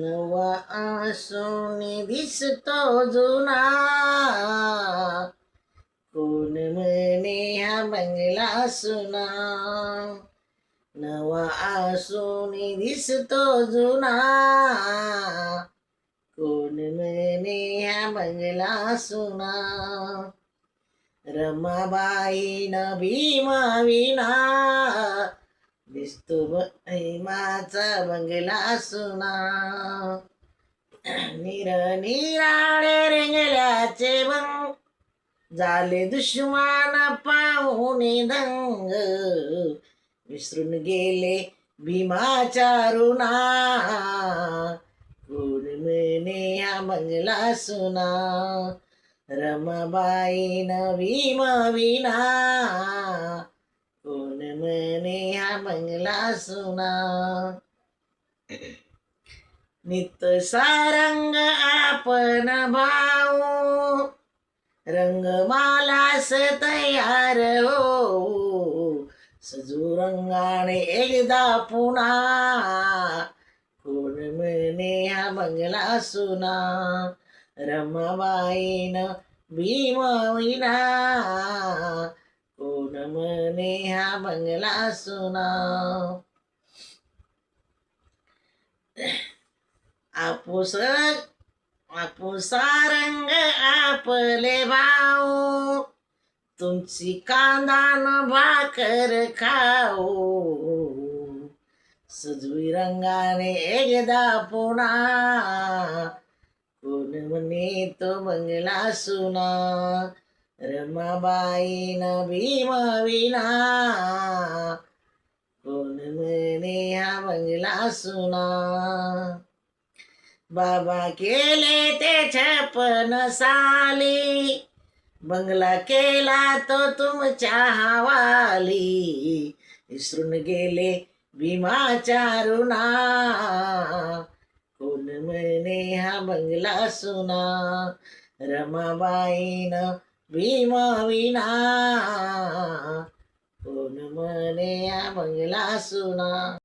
नवा आसुनी दिसतो जुना, कोण म्हणे हा बंगला सुना. नवा आसुनी दिसतो जुना, कोण म्हणे हा बंगला सुना. रमाबाईन भीमाविना, दिसतो भीमाचा बंगला सुना. निरनिराळे रेंगल्याचे बंग, झाले दुश्मन पाहून दंग. विसरून गेले भीमाच्या ऋणा, कोण म्हणे हा बंगला सुना. रमाबाईन भीमाविना, कोण म्हणे हा बंगला सुना. नित सारंग आपण भाऊ, रंगमालास तयार हो. सजू रंगाने एकदा पुन्हा, कोण म्हणे हा बंगला सुना. रमाबाईन भीमाविना, कोण म्हणे हा बंगला सुना. आपुसा रंग आपले भाऊ, तुमची कांदान भाकर खाऊ. सजवी रंगाने एकदा पुन्हा, कोण म्हणे तो बंगला सुना. रमाबाईन भीमाविना, कोण म्हणे हा बंगला सुना. बाबा केले ते 56 साली, बंगला केला तो तुमच्या हवाली. विसरून गेले भीमाच्या ऋणा, कोण म्हणे हा बंगला सुना. रमाबाईन भीमाविना, कोण म्हणे हा बंगला सुना.